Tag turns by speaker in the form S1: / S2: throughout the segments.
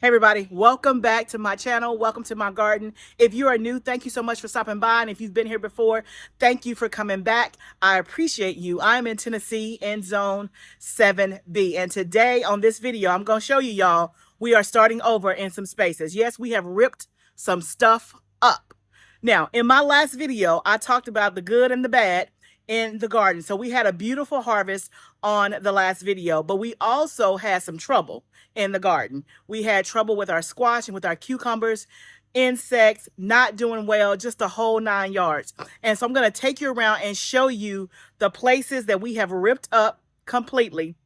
S1: Hey everybody, welcome back to my channel. Welcome to my garden. If you are new, thank you so much for stopping by. And if you've been here before, thank you for coming back. I appreciate you. I'm in Tennessee in zone 7B. And today on this video, I'm going to show you y'all, we are starting over in some spaces. Yes, we have ripped some stuff up. Now, in my last video, I talked about the good and the bad in the garden. So we had a beautiful harvest on the last video, but we also had some trouble in the garden. We had trouble with our squash and with our cucumbers, insects, not doing well, just the whole 9 yards. And so I'm going to take you around and show you the places that we have ripped up completely,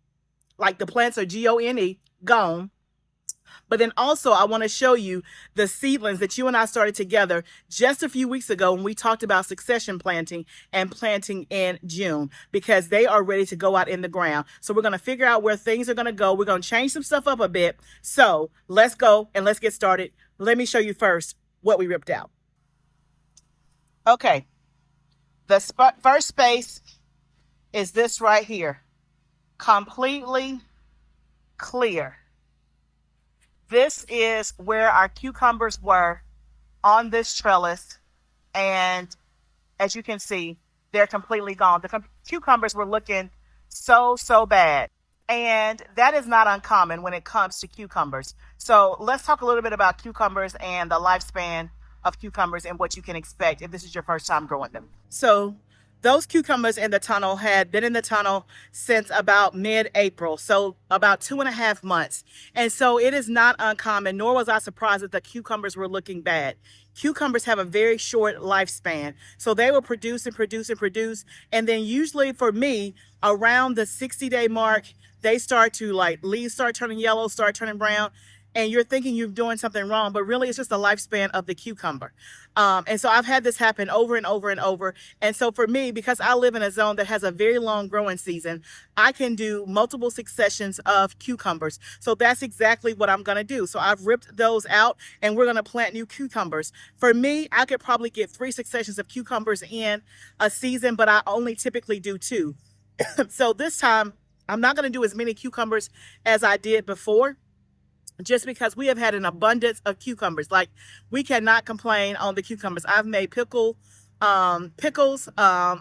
S1: like the plants are gone, gone. But then also I want to show you the seedlings that you and I started together just a few weeks ago when we talked about succession planting and planting in June, because they are ready to go out in the ground. So we're going to figure out where things are going to go. We're going to change some stuff up a bit. So let's go and let's get started. Let me show you first what we ripped out. Okay. The first space is this right here. Completely clear. This is where our cucumbers were on this trellis, and as you can see, they're completely gone. The cucumbers were looking so bad, and that is not uncommon when it comes to cucumbers. So let's talk a little bit about cucumbers and the lifespan of cucumbers and what you can expect if this is your first time growing them. So those cucumbers in the tunnel had been in the tunnel since about mid-April, so about 2.5 months. And so it is not uncommon, nor was I surprised that the cucumbers were looking bad. Cucumbers have a very short lifespan, so they will produce and produce and produce. And then usually for me, around the 60-day mark, they start to, like, leaves start turning yellow, start turning brown. And you're thinking you're doing something wrong, but really it's just the lifespan of the cucumber. And so I've had this happen over and over and over. And so for me, because I live in a zone that has a very long growing season, I can do multiple successions of cucumbers. So that's exactly what I'm going to do. So I've ripped those out and we're going to plant new cucumbers. For me, I could probably get 3 successions of cucumbers in a season, but I only typically do 2. So this time I'm not going to do as many cucumbers as I did before, just because we have had an abundance of cucumbers. Like, we cannot complain on the cucumbers. I've made pickles. I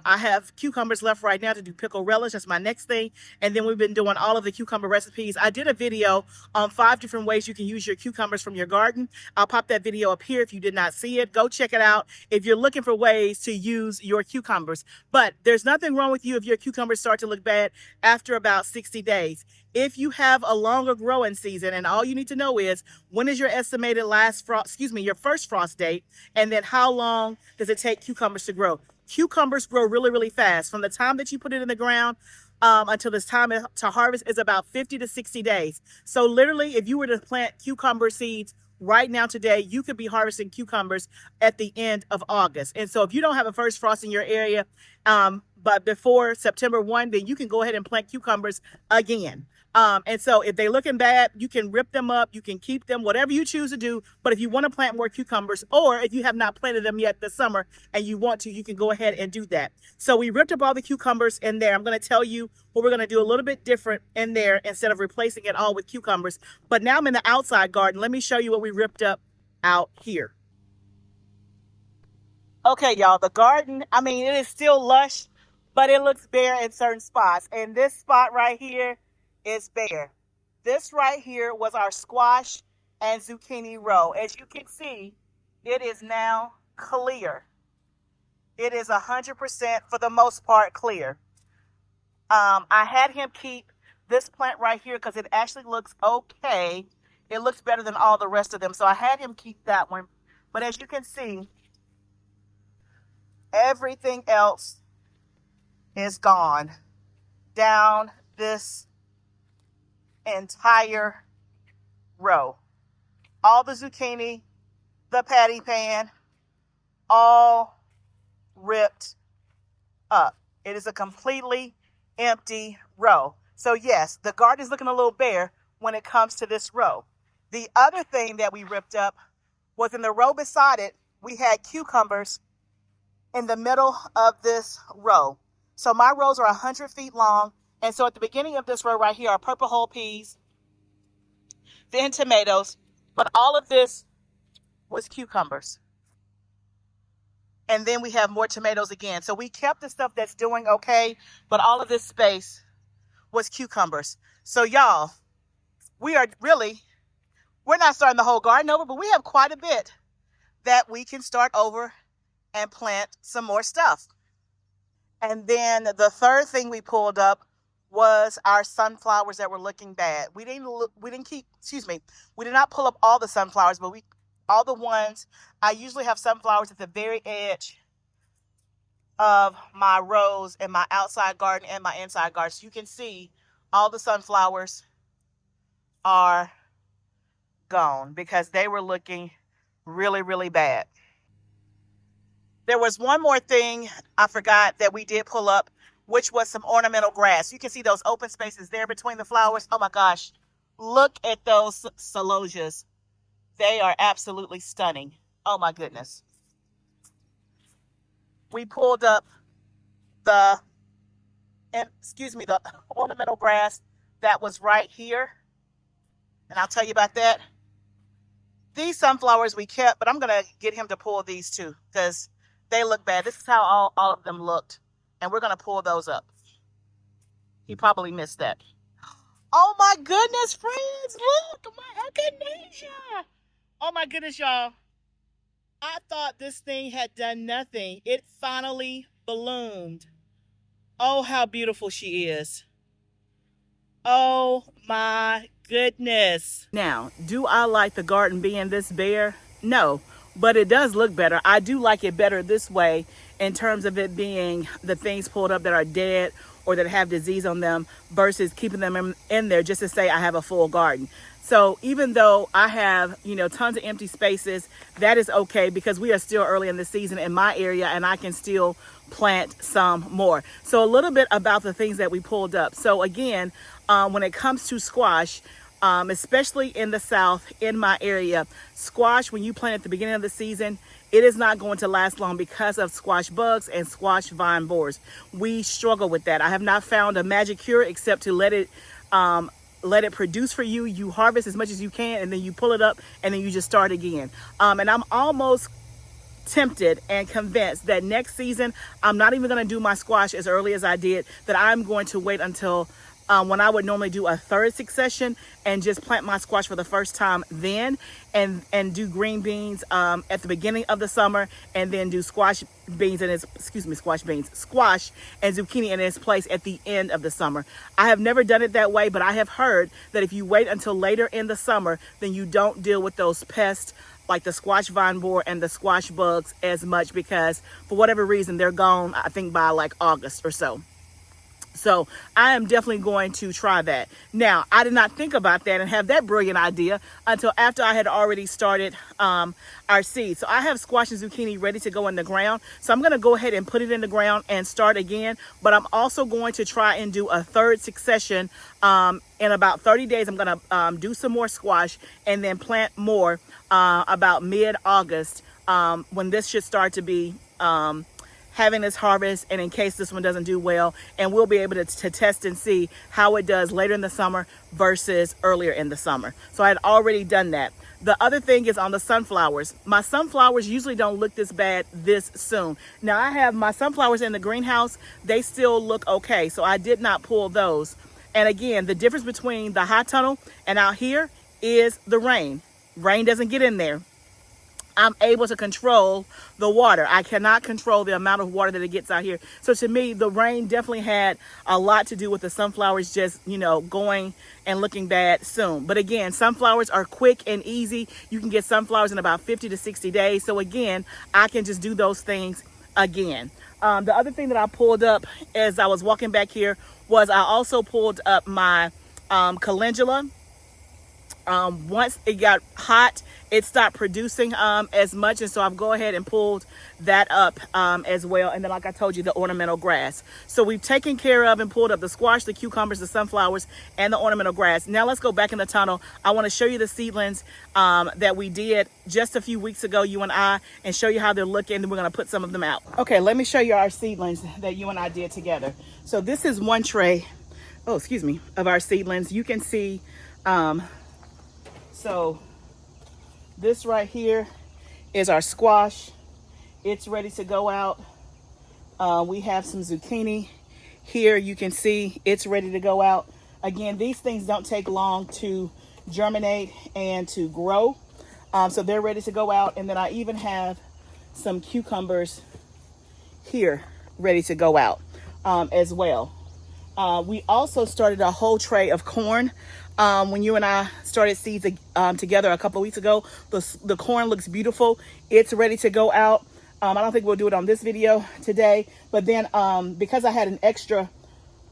S1: have cucumbers left right now to do pickle relish. That's my next thing. And then we've been doing all of the cucumber recipes. I did a video on 5 different ways you can use your cucumbers from your garden. I'll pop that video up here if you did not see it. Go check it out if you're looking for ways to use your cucumbers. But there's nothing wrong with you if your cucumbers start to look bad after about 60 days. If you have a longer growing season, and all you need to know is when is your estimated your first frost date, and then how long does it take cucumbers to grow. Cucumbers grow really fast. From the time that you put it in the ground until it's time to harvest is about 50 to 60 days. So literally, if you were to plant cucumber seeds right now today, you could be harvesting cucumbers at the end of August. And so if you don't have a first frost in your area, but before September 1, then you can go ahead and plant cucumbers again. And so if they're looking bad, you can rip them up, you can keep them, whatever you choose to do. But if you want to plant more cucumbers, or if you have not planted them yet this summer and you want to, you can go ahead and do that. So we ripped up all the cucumbers in there. I'm going to tell you what we're going to do a little bit different in there instead of replacing it all with cucumbers. But now I'm in the outside garden. Let me show you what we ripped up out here. Okay, y'all, the garden, I mean, it is still lush, but it looks bare in certain spots. And this spot right here is bare. This right here was our squash and zucchini row. As you can see, it is now clear. It is 100% for the most part clear. I had him keep this plant right here because it actually looks okay. It looks better than all the rest of them. So I had him keep that one. But as you can see, everything else is gone down this entire row. All the zucchini, the patty pan, all ripped up. It is a completely empty row. So yes, the garden is looking a little bare when it comes to this row. The other thing that we ripped up was in the row beside it, we had cucumbers in the middle of this row. So my rows are 100 feet long. And so at the beginning of this row right here are purple whole peas, then tomatoes, But all of this was cucumbers. And then we have more tomatoes again. So we kept the stuff that's doing okay, but all of this space was cucumbers. So y'all, we're not starting the whole garden over, but we have quite a bit that we can start over and plant some more stuff. And then the third thing we pulled up was our sunflowers that were looking bad. We did not pull up all the sunflowers, but all the ones. I usually have sunflowers at the very edge of my rows in my outside garden and my inside garden. So you can see all the sunflowers are gone because they were looking really, really bad. There was one more thing I forgot that we did pull up, which was some ornamental grass. You can see those open spaces there between the flowers. Oh my gosh, look at those celosias. They are absolutely stunning. Oh my goodness. We pulled up the ornamental grass that was right here. And I'll tell you about that. These sunflowers we kept, but I'm going to get him to pull these too because they look bad. This is how all of them looked. And we're going to pull those up. He probably missed that. Oh my goodness, friends. Look, my echinacea. Oh my goodness, y'all. I thought this thing had done nothing. It finally bloomed. Oh, how beautiful she is. Oh my goodness. Now, do I like the garden being this bare? No, but it does look better. I do like it better this way in terms of it being the things pulled up that are dead or that have disease on them versus keeping them in there just to say I have a full garden. So even though I have, tons of empty spaces, that is okay because we are still early in the season in my area and I can still plant some more. So a little bit about the things that we pulled up. So again, when it comes to squash, especially in the South, in my area, squash, when you plant at the beginning of the season, it is not going to last long because of squash bugs and squash vine borers. We struggle with that. I have not found a magic cure except to let it produce for you. You harvest as much as you can and then you pull it up and then you just start again. And I'm almost tempted and convinced that next season, I'm not even going to do my squash as early as I did, that I'm going to wait until when I would normally do a third succession and just plant my squash for the first time then and do green beans at the beginning of the summer and then do squash and zucchini in its place at the end of the summer. I have never done it that way, but I have heard that if you wait until later in the summer, then you don't deal with those pests like the squash vine borer and the squash bugs as much because for whatever reason, they're gone, I think by like August or so. So I am definitely going to try that. Now, I did not think about that and have that brilliant idea until after I had already started our seeds. So I have squash and zucchini ready to go in the ground. So I'm going to go ahead and put it in the ground and start again. But I'm also going to try and do a third succession in about 30 days. I'm going to do some more squash and then plant more about mid-August when this should start to be having this harvest, and in case this one doesn't do well, and we'll be able to test and see how it does later in the summer versus earlier in the summer. So I had already done that. The other thing is on the sunflowers. My sunflowers usually don't look this bad this soon. Now I have my sunflowers in the greenhouse. They still look okay, so I did not pull those. And again, the difference between the high tunnel and out here is the rain. Rain doesn't get in there. I'm able to control the water. I cannot control the amount of water that it gets out here. So to me, the rain definitely had a lot to do with the sunflowers just, going and looking bad soon. But again, sunflowers are quick and easy. You can get sunflowers in about 50 to 60 days. So again, I can just do those things again. The other thing that I pulled up as I was walking back here was I also pulled up my calendula. Once it got hot, it stopped producing as much, and so I've go ahead and pulled that up as well. And then, like I told you, the ornamental grass. So we've taken care of and pulled up the squash, the cucumbers, the sunflowers, and the ornamental grass. Now let's go back in the tunnel. I want to show you the seedlings that we did just a few weeks ago, you and I, and show you how they're looking. And we're going to put some of them out. Okay, let me show you our seedlings that you and I did together. So this is one tray, of our seedlings. You can see, so This right here is our squash. It's ready to go out. We have some zucchini here. You can see it's ready to go out. Again, these things don't take long to germinate and to grow. So they're ready to go out. And then I even have some cucumbers here ready to go out as well. We also started a whole tray of corn. When you and I started seeds together a couple of weeks ago, the corn looks beautiful. It's ready to go out. I don't think we'll do it on this video today, but then because I had an extra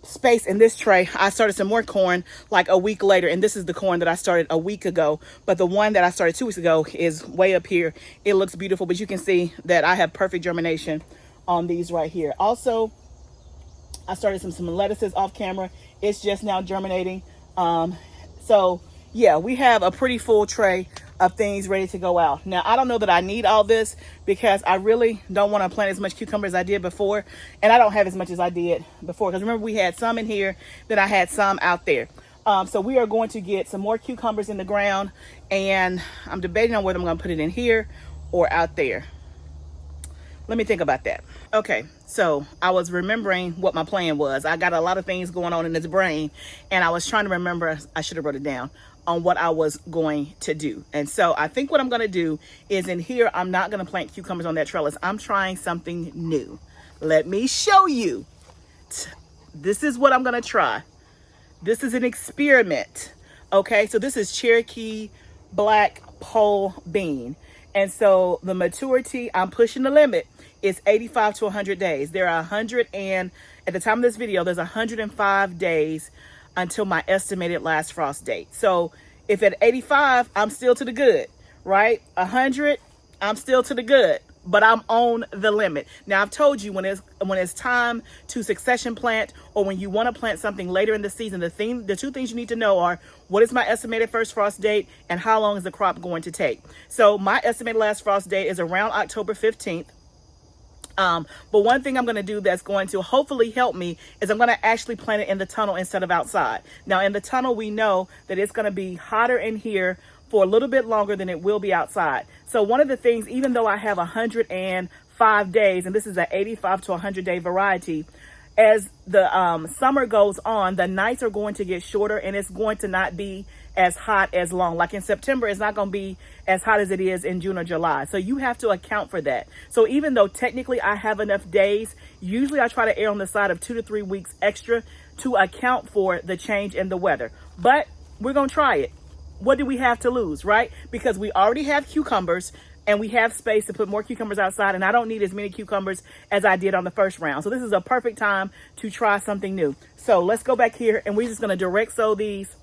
S1: space in this tray, I started some more corn like a week later, and this is the corn that I started a week ago, but the one that I started 2 weeks ago is way up here. It looks beautiful, but you can see that I have perfect germination on these right here. Also, I started some lettuces off camera. It's just now germinating. So yeah, we have a pretty full tray of things ready to go out. Now, I don't know that I need all this because I really don't want to plant as much cucumber as I did before. And I don't have as much as I did before. Because remember, we had some in here, then I had some out there. So we are going to get some more cucumbers in the ground. And I'm debating on whether I'm going to put it in here or out there. Let me think about that. Okay, so I was remembering what my plan was. I got a lot of things going on in this brain, and I was trying to remember, I should have wrote it down, on what I was going to do. And so I think what I'm going to do is in here, I'm not going to plant cucumbers on that trellis. I'm trying something new. Let me show you. This is what I'm going to try. This is an experiment. Okay, so this is Cherokee black pole bean. And so the maturity, I'm pushing the limit, is 85 to 100 days. There are 100 and, at the time of this video, there's 105 days until my estimated last frost date. So if at 85, I'm still to the good, right? 100, I'm still to the good, but I'm on the limit. Now, I've told you when it's time to succession plant, or when you want to plant something later in the season, the two things you need to know are, what is my estimated first frost date and how long is the crop going to take? So my estimated last frost date is around October 15th. But one thing I'm going to do that's going to hopefully help me is I'm going to actually plant it in the tunnel instead of outside. Now, in the tunnel, we know that it's going to be hotter in here for a little bit longer than it will be outside. So one of the things, even though I have 105 days, and this is an 85 to 100 day variety, as the summer goes on, the nights are going to get shorter, and it's going to not be as hot as long. Like in September, it's not going to be as hot as it is in June or July. So you have to account for that. So even though technically I have enough days, usually I try to err on the side of 2 to 3 weeks extra to account for the change in the weather. But we're going to try it. What do we have to lose, right? Because we already have cucumbers, and we have space to put more cucumbers outside, and I don't need as many cucumbers as I did on the first round. So this is a perfect time to try something new. So let's go back here, and we're just going to direct sow these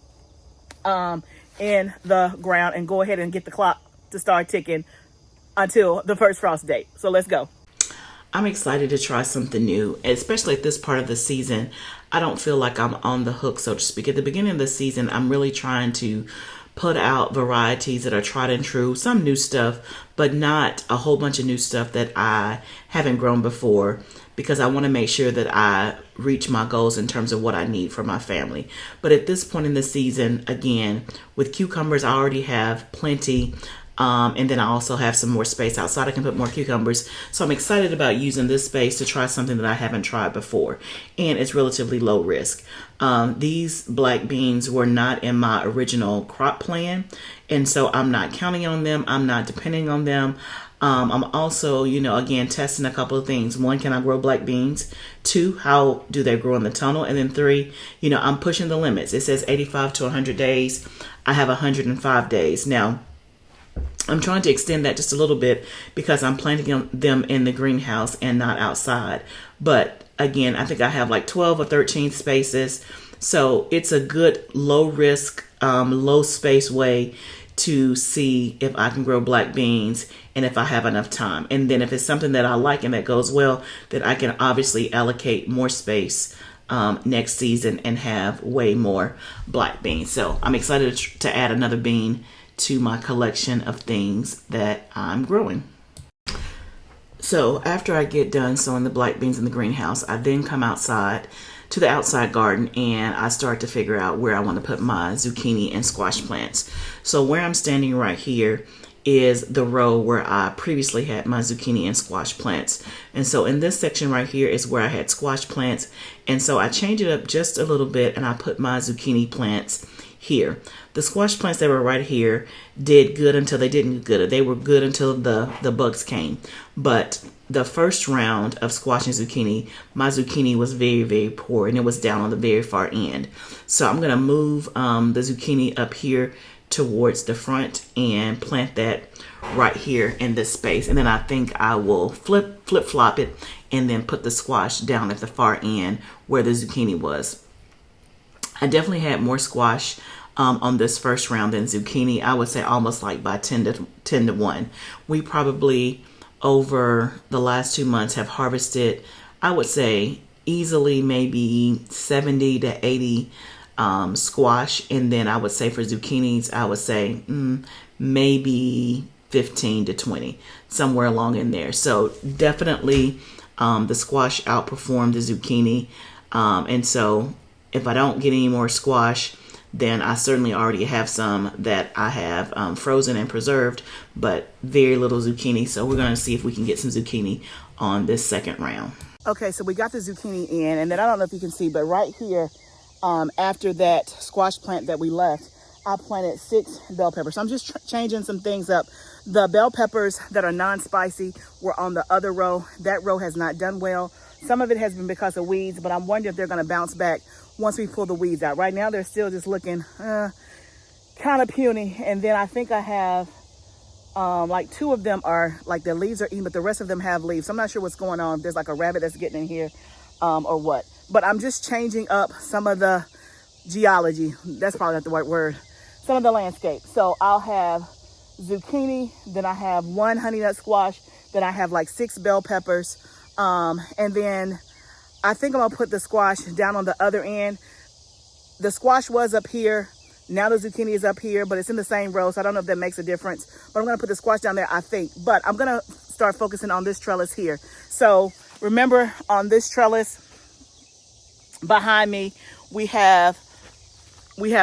S1: in the ground and go ahead and get the clock to start ticking until the first frost date. So let's go. I'm excited to try something new, especially at this part of the season. I don't feel like I'm on the hook, so to speak. At the beginning of the season, I'm really trying to put out varieties that are tried and true, some new stuff, but not a whole bunch of new stuff that I haven't grown before, because I want to make sure that I reach my goals in terms of what I need for my family. But at this point in the season, again, with cucumbers, I already have plenty. And then I also have some more space outside. I can put more cucumbers. So I'm excited about using this space to try something that I haven't tried before. And it's relatively low risk. These black beans were not in my original crop plan. And so I'm not counting on them. I'm not depending on them. I'm also, again, testing a couple of things. 1, can I grow black beans? 2, how do they grow in the tunnel? And then 3, I'm pushing the limits. It says 85 to 100 days. I have 105 days. Now, I'm trying to extend that just a little bit because I'm planting them in the greenhouse and not outside. But again, I think I have like 12 or 13 spaces. So it's a good low risk, low space way to see if I can grow black beans and if I have enough time. And then if it's something that I like and that goes well, then I can obviously allocate more space next season and have way more black beans. So I'm excited to add another bean to my collection of things that I'm growing. So after I get done sowing the black beans in the greenhouse, I then come outside to the outside garden and I start to figure out where I want to put my zucchini and squash plants. So where I'm standing right here
S2: is the row where I previously had my zucchini and squash plants. And so in this section right here is where I had squash plants. And so I changed it up just a little bit and I put my zucchini plants here. The squash plants that were right here did good until they didn't do good. They were good until the bugs came. But the first round of squash and zucchini, my zucchini was very, very poor and it was down on the very far end. So I'm going to move the zucchini up here towards the front and plant that right here in this space. And then I think I will flip-flop it and then put the squash down at the far end where the zucchini was. I definitely had more squash on this first round than zucchini. I would say almost like by 10 to 1. We probably over the last 2 months have harvested, I would say easily maybe 70 to 80 squash, and then I would say for zucchinis I would say maybe 15 to 20, somewhere along in there. So definitely the squash outperformed the zucchini, and so if I don't get any more squash, then I certainly already have some that I have frozen and preserved, but very little zucchini. So we're going to see if we can get some zucchini on this second round.
S1: Okay, so we got the zucchini in, and then I don't know if you can see, but right here, after that squash plant that we left, I planted 6 bell peppers. So I'm just changing some things up. The bell peppers that are non-spicy were on the other row. That row has not done well. Some of it has been because of weeds, but I'm wondering if they're going to bounce back once we pull the weeds out. Right now, they're still just looking kind of puny. And then I think I have like 2 of them are like the leaves are eaten, but the rest of them have leaves. So I'm not sure what's going on. If there's like a rabbit that's getting in here or what. But I'm just changing up some of the geology. That's probably not the right word. Some of the landscape. So I'll have zucchini, then I have 1 honey nut squash, then I have like 6 bell peppers, and then I think I'm gonna put the squash down on the other end. The squash was up here, now the zucchini is up here, but it's in the same row, so I don't know if that makes a difference, but I'm gonna put the squash down there, I think. But I'm gonna start focusing on this trellis here. So remember, on this trellis behind me, we have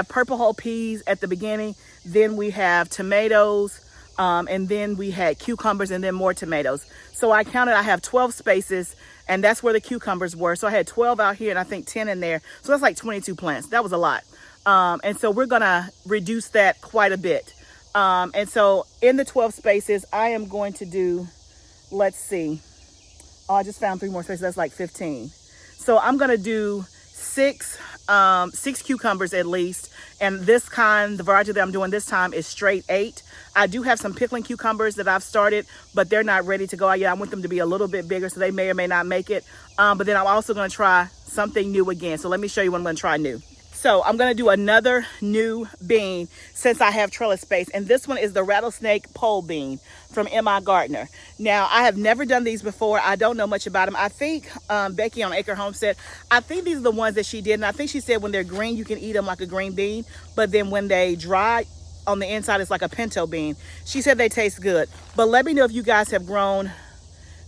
S1: purple whole peas at the beginning, then we have tomatoes, and then we had cucumbers, and then more tomatoes. So I counted, I have 12 spaces, and that's where the cucumbers were. So I had 12 out here and I think 10 in there. So that's like 22 plants. That was a lot. And so we're gonna reduce that quite a bit. And so in the 12 spaces, I am going to do, let's see. Oh, I just found 3 more spaces. That's like 15. So I'm gonna do 6 cucumbers at least, and this kind, the variety that I'm doing this time is straight 8. I do have some pickling cucumbers that I've started, but they're not ready to go out yet. I want them to be a little bit bigger, so they may or may not make it. But then I'm also going to try something new again. So let me show you what I'm going to try new. So I'm going to do another new bean since I have trellis space, and this one is the rattlesnake pole bean from M.I. Gardner. Now, I have never done these before. I don't know much about them. I think Becky on Acre Homestead, I think these are the ones that she did, and I think she said when they're green, you can eat them like a green bean, but then when they dry on the inside, it's like a pinto bean. She said they taste good, but let me know if you guys have grown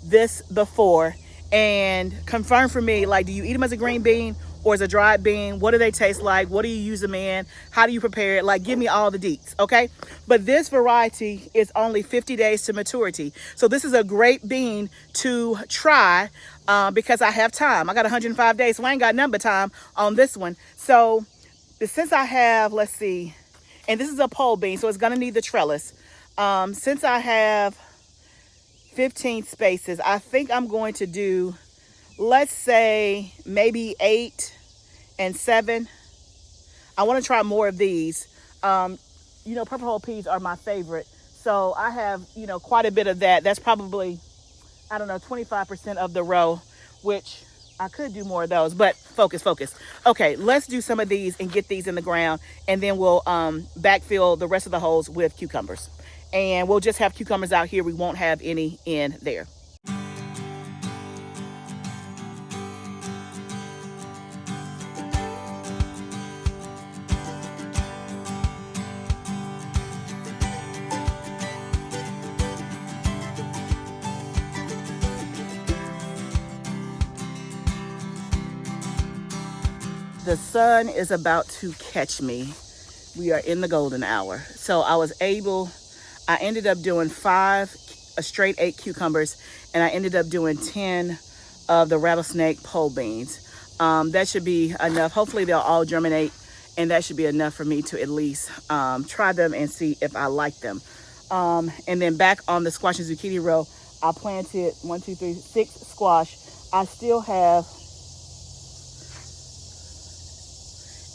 S1: this before and confirm for me, like, do you eat them as a green bean or as a dried bean? What do they taste like? What do you use them in? How do you prepare it? Like, give me all the deets, okay? But this variety is only 50 days to maturity. So this is a great bean to try because I have time. I got 105 days, so I ain't got none but time on this one. So since I have, let's see, and this is a pole bean, so it's gonna need the trellis. Since I have 15 spaces, I think I'm going to do, let's say maybe 8 and 7. I want to try more of these. You know, purple whole peas are my favorite. So I have, you know, quite a bit of that. That's probably, I don't know, 25% of the row, which I could do more of those, but focus. Okay, let's do some of these and get these in the ground, and then we'll backfill the rest of the holes with cucumbers. And we'll just have cucumbers out here. We won't have any in there. The sun is about to catch me. We are in the golden hour. So I was able, I ended up doing 5 straight 8 cucumbers, and I ended up doing 10 of the rattlesnake pole beans. That should be enough. Hopefully they'll all germinate, and that should be enough for me to at least try them and see if I like them. And then back on the squash and zucchini row, I planted 6 squash. I still have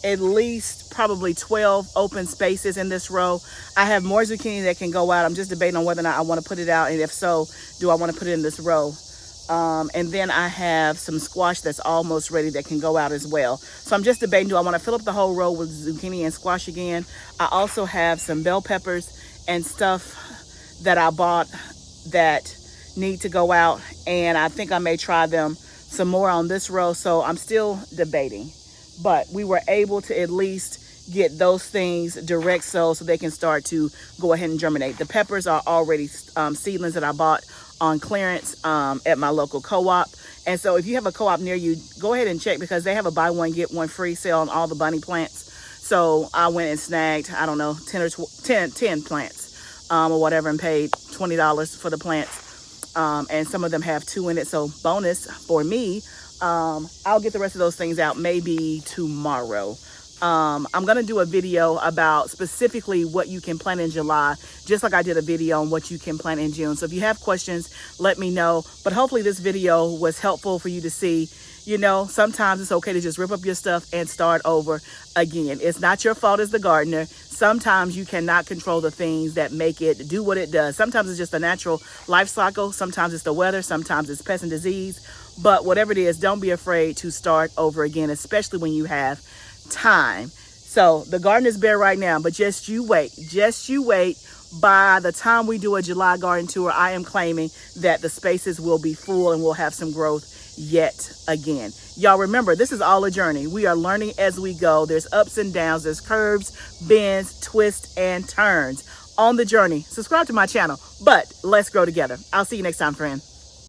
S1: at least probably 12 open spaces in this row. I have more zucchini that can go out. I'm just debating on whether or not I want to put it out, and if so, do I want to put it in this row? And then I have some squash that's almost ready that can go out as well. So I'm just debating, do I want to fill up the whole row with zucchini and squash again? I also have some bell peppers and stuff that I bought that need to go out, and I think I may try them some more on this row. So I'm still debating, but we were able to at least get those things direct sow so they can start to go ahead and germinate. The peppers are already seedlings that I bought on clearance at my local co-op. And so if you have a co-op near you, go ahead and check, because they have a buy one get one free sale on all the bunny plants. So I went and snagged, I don't know, 10 plants or whatever, and paid $20 for the plants. And some of them have 2 in it. So bonus for me. I'll get the rest of those things out maybe tomorrow. I'm going to do a video about specifically what you can plant in July, just like I did a video on what you can plant in June. So if you have questions, let me know. But hopefully this video was helpful for you to see, you know, sometimes it's okay to just rip up your stuff and start over again. It's not your fault as the gardener. Sometimes you cannot control the things that make it do what it does. Sometimes it's just a natural life cycle. Sometimes it's the weather. Sometimes it's pest and disease. But whatever it is, don't be afraid to start over again, especially when you have time. So the garden is bare right now, but just you wait. By the time we do a July garden tour, I am claiming that the spaces will be full and we'll have some growth yet again. Y'all remember, this is all a journey. We are learning as we go. There's ups and downs, there's curves, bends, twists, and turns on the journey. Subscribe to my channel, but let's grow together. I'll see you next time, friend.